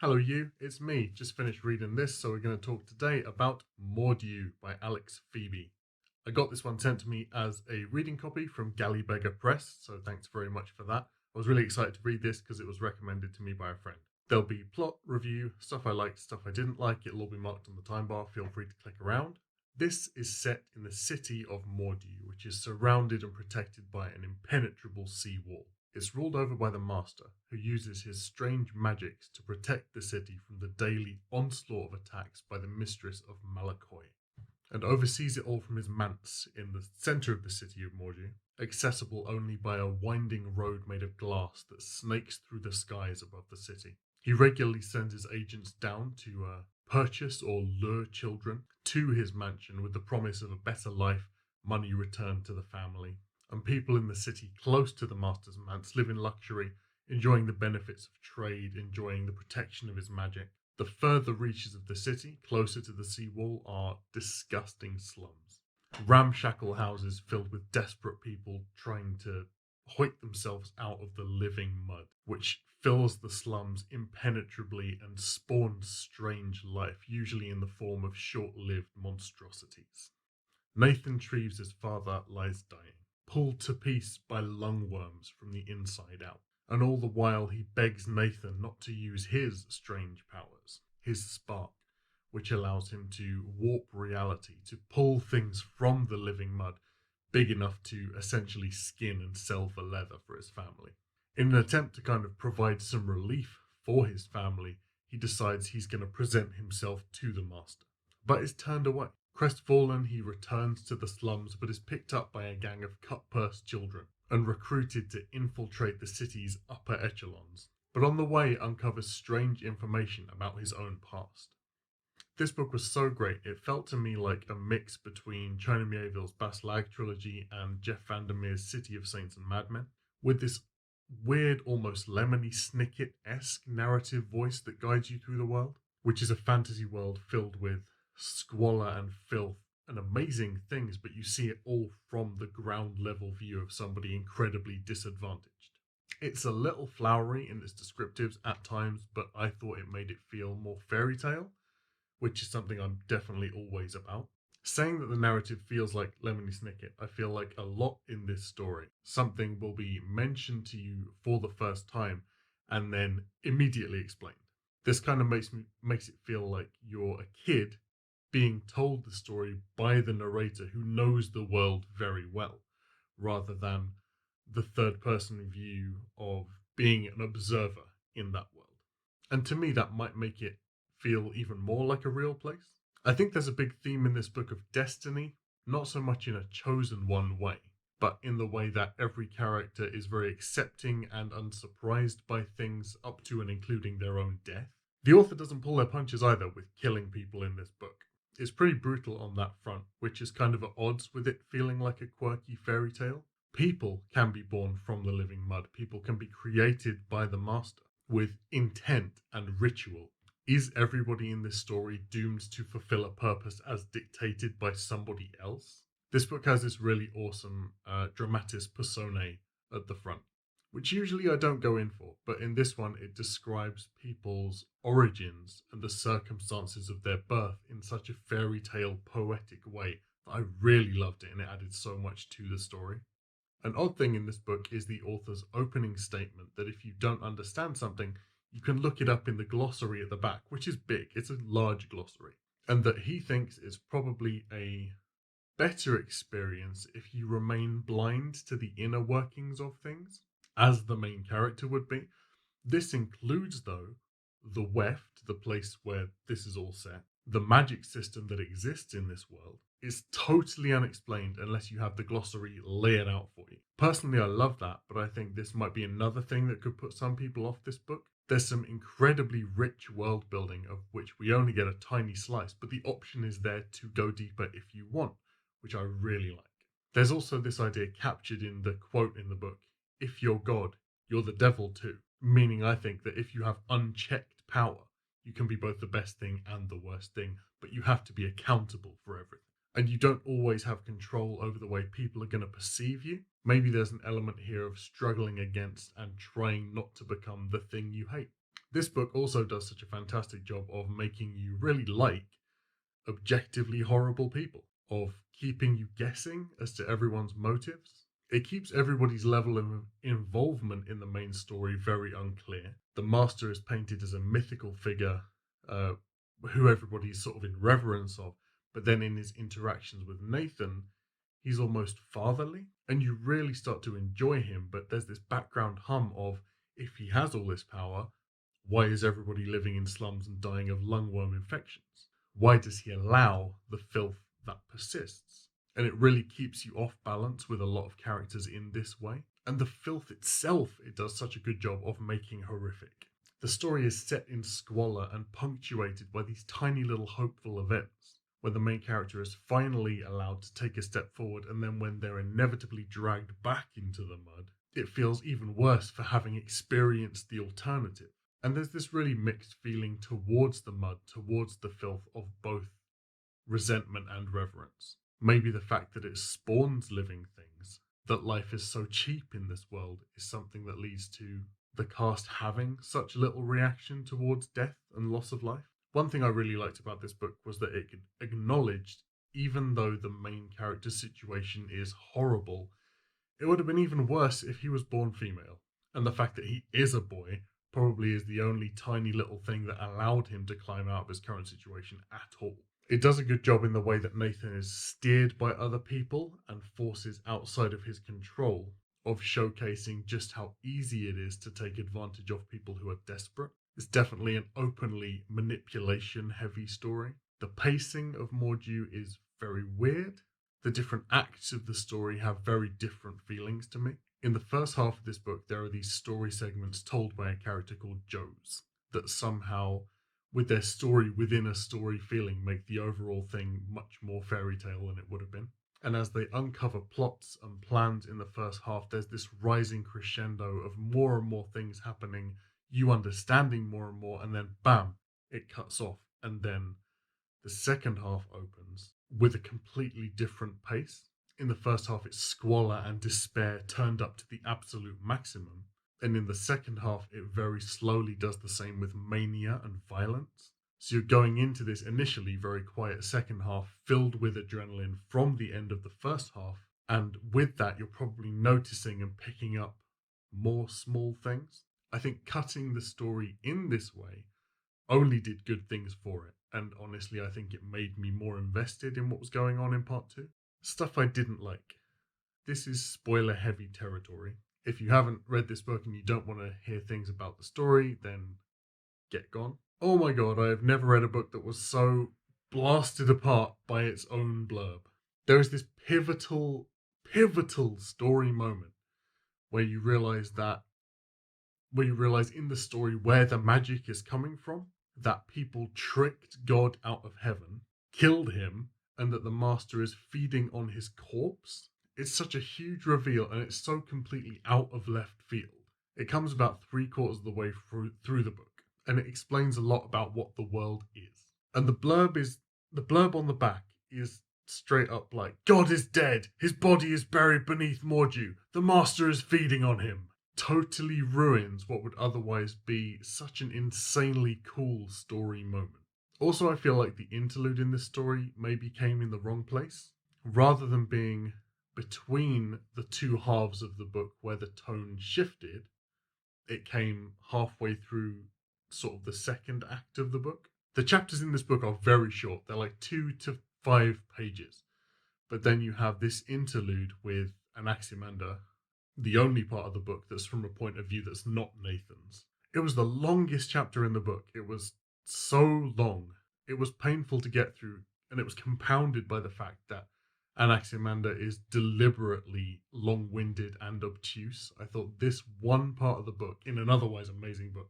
Hello you, it's me. Just finished reading this, so we're going to talk today about Mordew by Alex Pheby. I got this one sent to me as a reading copy from Gallybeggar Press, so thanks very much for that. I was really excited to read this because it was recommended to me by a friend. There'll be plot, review, stuff I liked, stuff I didn't like. It'll all be marked on the time bar. Feel free to click around. This is set in the city of Mordew, which is surrounded and protected by an impenetrable sea wall. It's ruled over by the Master, who uses his strange magics to protect the city from the daily onslaught of attacks by the Mistress of Malakoi, and oversees it all from his manse in the centre of the city of Mordew, accessible only by a winding road made of glass that snakes through the skies above the city. He regularly sends his agents down to purchase or lure children to his mansion with the promise of a better life, money returned to the family, and people in the city close to the Master's manse live in luxury, enjoying the benefits of trade, enjoying the protection of his magic. The further reaches of the city, closer to the seawall, are disgusting slums. Ramshackle houses filled with desperate people trying to hoik themselves out of the living mud, which fills the slums impenetrably and spawns strange life, usually in the form of short-lived monstrosities. Nathan Treves' father lies dying, pulled to piece by lungworms from the inside out, and all the while he begs Nathan not to use his strange powers, his spark, which allows him to warp reality, to pull things from the living mud big enough to essentially skin and sell for leather for his family. In an attempt to kind of provide some relief for his family, he decides he's going to present himself to the Master, but is turned away. Crestfallen, he returns to the slums but is picked up by a gang of cut-purse children and recruited to infiltrate the city's upper echelons, but on the way uncovers strange information about his own past. This book was so great, it felt to me like a mix between China Miéville's Bas Lag trilogy and Jeff Vandermeer's City of Saints and Madmen, with this weird, almost Lemony Snicket-esque narrative voice that guides you through the world, which is a fantasy world filled with squalor and filth and amazing things, but you see it all from the ground level view of somebody incredibly disadvantaged. It's a little flowery in its descriptives at times, but I thought it made it feel more fairy tale, which is something I'm definitely always about. Saying that the narrative feels like Lemony Snicket, I feel like a lot in this story, something will be mentioned to you for the first time and then immediately explained. This kind of makes it feel like you're a kid being told the story by the narrator who knows the world very well, rather than the third person view of being an observer in that world. And to me, that might make it feel even more like a real place. I think there's a big theme in this book of destiny, not so much in a chosen one way, but in the way that every character is very accepting and unsurprised by things up to and including their own death. The author doesn't pull their punches either with killing people in this book. It's pretty brutal on that front, which is kind of at odds with it feeling like a quirky fairy tale. People can be born from the living mud. People can be created by the Master with intent and ritual. Is everybody in this story doomed to fulfill a purpose as dictated by somebody else? This book has this really awesome dramatis personae at the front, which usually I don't go in for, but in this one it describes people's origins and the circumstances of their birth in such a fairy tale poetic way that I really loved it, and it added so much to the story. An odd thing in this book is the author's opening statement that if you don't understand something, you can look it up in the glossary at the back, which is big, it's a large glossary, and that he thinks it's probably a better experience if you remain blind to the inner workings of things, as the main character would be. This includes, though, the Weft, the place where this is all set. The magic system that exists in this world is totally unexplained unless you have the glossary laid out for you. Personally, I love that, but I think this might be another thing that could put some people off this book. There's some incredibly rich world building of which we only get a tiny slice, but the option is there to go deeper if you want, which I really like. There's also this idea captured in the quote in the book: if you're God, you're the devil too. Meaning, I think that if you have unchecked power, you can be both the best thing and the worst thing, but you have to be accountable for everything. And you don't always have control over the way people are going to perceive you. Maybe there's an element here of struggling against and trying not to become the thing you hate. This book also does such a fantastic job of making you really like objectively horrible people, of keeping you guessing as to everyone's motives. It keeps everybody's level of involvement in the main story very unclear. The Master is painted as a mythical figure uh, who everybody's sort of in reverence of, but then in his interactions with Nathan, he's almost fatherly, and you really start to enjoy him. But there's this background hum of, if he has all this power, why is everybody living in slums and dying of lungworm infections? Why does he allow the filth that persists? And it really keeps you off balance with a lot of characters in this way. And the filth itself, it does such a good job of making horrific. The story is set in squalor and punctuated by these tiny little hopeful events, where the main character is finally allowed to take a step forward, and then when they're inevitably dragged back into the mud, it feels even worse for having experienced the alternative. And there's this really mixed feeling towards the mud, towards the filth, of both resentment and reverence. Maybe the fact that it spawns living things, that life is so cheap in this world, is something that leads to the cast having such little reaction towards death and loss of life. One thing I really liked about this book was that it acknowledged, even though the main character's situation is horrible, it would have been even worse if he was born female. And the fact that he is a boy probably is the only tiny little thing that allowed him to climb out of his current situation at all. It does a good job in the way that Nathan is steered by other people and forces outside of his control, of showcasing just how easy it is to take advantage of people who are desperate. It's definitely an openly manipulation heavy story. The pacing of Mordew is very weird. The different acts of the story have very different feelings to me. In the first half of this book, there are these story segments told by a character called Joes that somehow, with their story within a story feeling, make the overall thing much more fairy tale than it would have been. And as they uncover plots and plans in the first half, there's this rising crescendo of more and more things happening, you understanding more and more, and then bam, it cuts off. And then the second half opens with a completely different pace. In the first half, it's squalor and despair turned up to the absolute maximum. And in the second half, it very slowly does the same with mania and violence. So you're going into this initially very quiet second half filled with adrenaline from the end of the first half. And with that, you're probably noticing and picking up more small things. I think cutting the story in this way only did good things for it. And honestly, I think it made me more invested in what was going on in part two. Stuff I didn't like. This is spoiler heavy territory. If you haven't read this book and you don't want to hear things about the story, then get gone. Oh my god, I have never read a book that was so blasted apart by its own blurb. There is this pivotal story moment where you realize in the story where the magic is coming from, that people tricked God out of heaven, killed him, and that the Master is feeding on his corpse. It's such a huge reveal, and it's so completely out of left field. It comes about 3/4 of the way through the book, and it explains a lot about what the world is. And the blurb on the back is straight up like, God is dead, his body is buried beneath Mordew, the Master is feeding on him. Totally ruins what would otherwise be such an insanely cool story moment. Also, I feel like the interlude in this story maybe came in the wrong place. Rather than being between the two halves of the book where the tone shifted, it came halfway through sort of the second act of the book. The chapters in this book are very short, they're like 2 to 5 pages. But then you have this interlude with Anaximander, the only part of the book that's from a point of view that's not Nathan's. It was the longest chapter in the book. It was so long. It was painful to get through, and it was compounded by the fact that Anaximander is deliberately long-winded and obtuse. I thought this one part of the book, in an otherwise amazing book,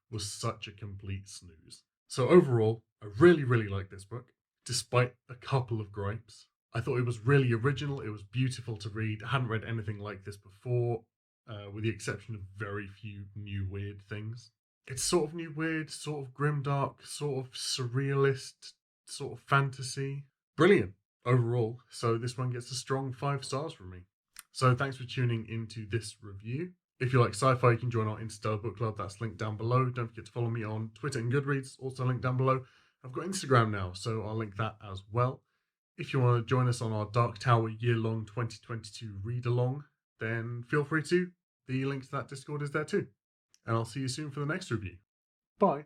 was such a complete snooze. So overall, I really, really like this book, despite a couple of gripes. I thought it was really original. It was beautiful to read. I hadn't read anything like this before, with the exception of very few new weird things. It's sort of new weird, sort of grimdark, sort of surrealist, sort of fantasy. Brilliant overall. So this one gets a strong 5 stars from me. So thanks for tuning into this review. If you like sci-fi, you can join our Interstellar Book Club. That's linked down below. Don't forget to follow me on Twitter and Goodreads, also linked down below. I've got Instagram now, so I'll link that as well. If you want to join us on our Dark Tower year-long 2022 read-along, then feel free to. The link to that Discord is there too. And I'll see you soon for the next review. Bye.